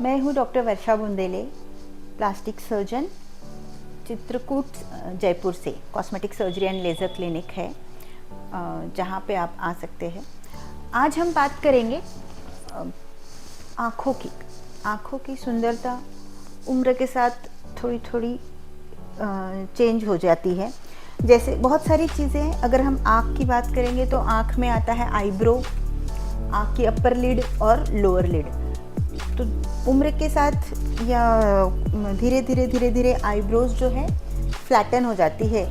मैं हूँ डॉक्टर वर्षा Bundele, plastic surgeon, Chitrakoot Jaipur से। Cosmetic surgery and laser clinic है जहाँ पे आप आ सकते हैं। आज हम बात करेंगे आँखों की सुंदरता उम्र के साथ थोड़ी थोड़ी चेंज हो जाती है। जैसे बहुत सारी चीज़ें हैं। अगर हम आँख की बात करेंगे तो आँख में आता है आईब्रो, आँख की अपर लिड और लोअर लिड। तो उम्र के साथ या धीरे धीरे आईब्रोज जो है फ्लैटन हो जाती है,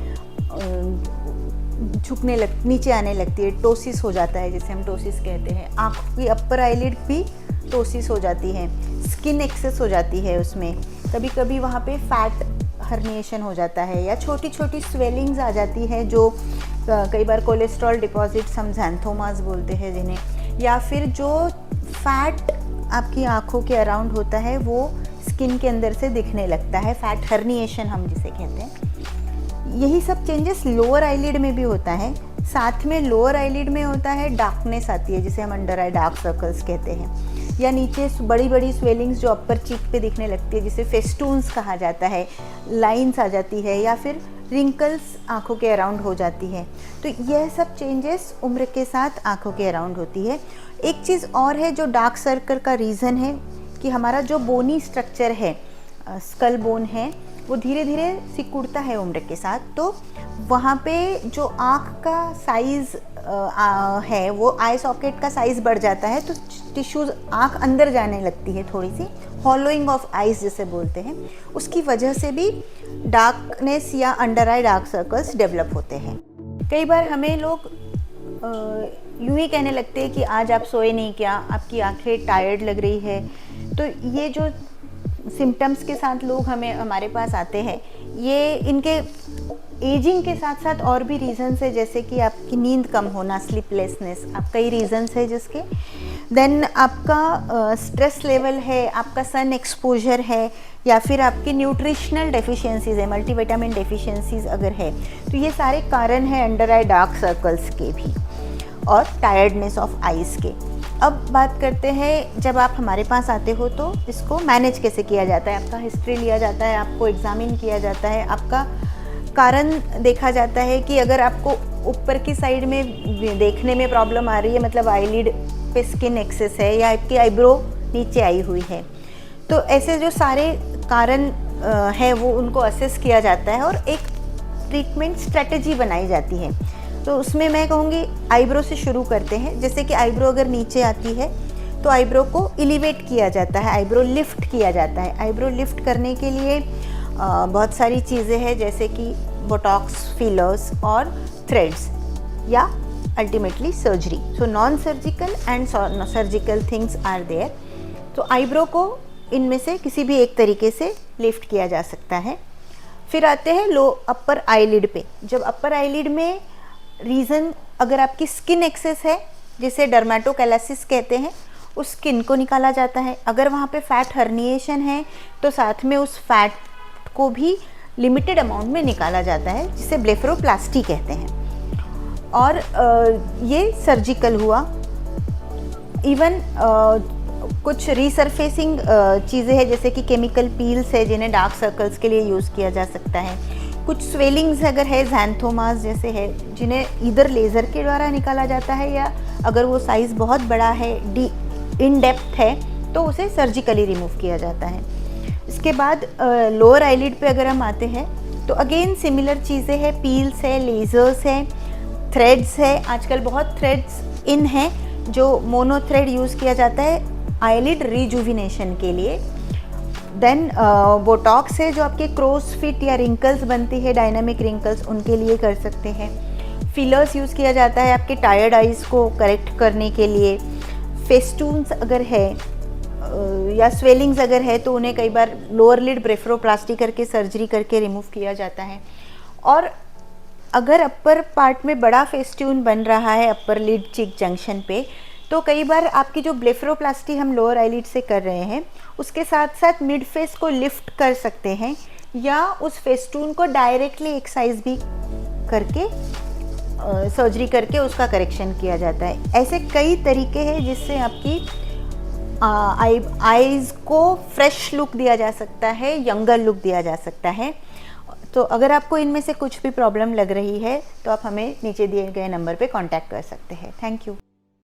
नीचे आने लगती है, टोसिस हो जाता है जिसे हम टोसिस कहते हैं। आँख की अपर आईलिड भी टोसिस हो जाती है, स्किन एक्सेस हो जाती है उसमें। कभी कभी वहाँ पे फैट हर्निएशन हो जाता है या छोटी छोटी स्वेलिंग्स आ जाती है जो कई बार कोलेस्ट्रॉल डिपॉजिट्स हम ज़ैंथोमास बोलते हैं जिन्हें, या फिर जो फैट आपकी आँखों के अराउंड होता है वो स्किन के अंदर से दिखने लगता है, फैट हर्निएशन हम जिसे कहते हैं। यही सब चेंजेस लोअर आईलिड में भी होता है। साथ में लोअर आईलिड में होता है डार्कनेस आती है जिसे हम अंडर आई डार्क सर्कल्स कहते हैं, या नीचे बड़ी बड़ी स्वेलिंग्स जो अपर चीक पे दिखने लगती है जिसे फेस्टून्स कहा जाता है, लाइंस आ जाती है, या फिर रिंकल्स आँखों के अराउंड हो जाती है। तो यह सब चेंजेस उम्र के साथ आँखों के अराउंड होती है। एक चीज़ और है जो डार्क सर्कल का रीज़न है कि हमारा जो बोनी स्ट्रक्चर है, स्कल बोन है, वो धीरे धीरे सिकुड़ता है उम्र के साथ। तो वहाँ पे जो आँख का साइज़ है वो आई सॉकेट का साइज़ बढ़ जाता है, तो टिश्यूज़ आँख अंदर जाने लगती है, थोड़ी सी हॉलोइंग ऑफ आइज़ जिसे बोलते हैं। उसकी वजह से भी डार्कनेस या under eye dark circles develop होते हैं। कई बार हमें लोग यूँ ही कहने लगते हैं कि आज आप सोए नहीं क्या, आपकी आंखें टायर्ड लग रही है। तो ये जो सिम्टम्स के साथ लोग हमारे पास आते हैं, ये इनके एजिंग के साथ साथ और भी रीज़न्स है, जैसे कि आपकी नींद कम होना, स्लीपलेसनेस, आप कई रीज़न्स है जिसके। देन आपका स्ट्रेस लेवल है, आपका सन एक्सपोजर है, या फिर आपकी न्यूट्रिशनल डेफिशिएंसीज है, मल्टीविटामिन डेफिशिएंसीज अगर है, तो ये सारे कारण हैं अंडर आई डार्क सर्कल्स के भी और टायर्डनेस ऑफ आइज़ के। अब बात करते हैं, जब आप हमारे पास आते हो तो इसको मैनेज कैसे किया जाता है। आपका हिस्ट्री लिया जाता है, आपको एग्जामिन किया जाता है, आपका कारण देखा जाता है कि अगर आपको ऊपर की साइड में देखने में प्रॉब्लम आ रही है, मतलब आईलिड पे स्किन एक्सेस है, या आपकी आईब्रो नीचे आई हुई है, तो ऐसे जो सारे कारण है वो उनको असेस किया जाता है और एक ट्रीटमेंट स्ट्रेटजी बनाई जाती है। तो उसमें मैं कहूँगी आईब्रो से शुरू करते हैं। जैसे कि आईब्रो अगर नीचे आती है तो आईब्रो को एलिवेट किया जाता है, आईब्रो लिफ्ट किया जाता है। आईब्रो लिफ्ट करने के लिए बहुत सारी चीज़ें हैं, जैसे कि बोटॉक्स, फिलर्स और थ्रेड्स, या ultimately surgery. So non surgical and surgical things are there. तो आईब्रो को इनमें से किसी भी एक तरीके से लिफ्ट किया जा सकता है। फिर आते हैं अपर आईलिड पे। जब अपर आईलिड में रीज़न अगर आपकी स्किन एक्सेस है, जिसे डर्मेटोकैलेसिस कहते हैं, उस स्किन को निकाला जाता है। अगर वहाँ पे फैट हर्निएशन है तो साथ में उस फैट को भी लिमिटेड अमाउंट में निकाला जाता है, जिसे ब्लेफरोप्लास्टी कहते हैं। और ये सर्जिकल हुआ। इवन कुछ रीसरफेसिंग चीज़ें हैं, जैसे कि केमिकल पील्स है जिन्हें डार्क सर्कल्स के लिए यूज़ किया जा सकता है। कुछ स्वेलिंग्स अगर है, ज़ैंथोमास जैसे है, जिन्हें इधर लेज़र के द्वारा निकाला जाता है, या अगर वो साइज़ बहुत बड़ा है, इन डेप्थ है, तो उसे सर्जिकली रिमूव किया जाता है। इसके बाद लोअर आईलिड पे अगर हम आते हैं तो अगेन सिमिलर चीज़ें हैं, पील्स है, लेज़र्स है, थ्रेड्स है। आजकल बहुत थ्रेड्स इन हैं, जो मोनो थ्रेड यूज़ किया जाता है आईलिड रिजुविनेशन के लिए। देन बोटॉक्स है, जो आपके क्रोस फिट या रिंकल्स बनती है, डायनामिक रिंकल्स, उनके लिए कर सकते हैं। फिलर्स यूज़ किया जाता है आपके टायर्ड आइज़ को करेक्ट करने के लिए। फेस्टून्स अगर है या स्वेलिंग्स अगर है तो उन्हें कई बार लोअर लिड ब्लेफरोप्लास्टी करके सर्जरी करके रिमूव किया जाता है। और अगर अपर पार्ट में बड़ा फेस्ट्यून बन रहा है अपर लिड चिक जंक्शन पे, तो कई बार आपकी जो ब्लेफरोप्लास्टी हम लोअर आईलिड से कर रहे हैं, उसके साथ साथ मिड फेस को लिफ्ट कर सकते हैं, या उस फेस्टून को डायरेक्टली एक्सरसाइज भी करके सर्जरी करके उसका करेक्शन किया जाता है। ऐसे कई तरीके हैं जिससे आपकी आईज को फ्रेश लुक दिया जा सकता है, यंगर लुक दिया जा सकता है। तो अगर आपको इनमें से कुछ भी प्रॉब्लम लग रही है तो आप हमें नीचे दिए गए नंबर पे कांटेक्ट कर सकते हैं। Thank you.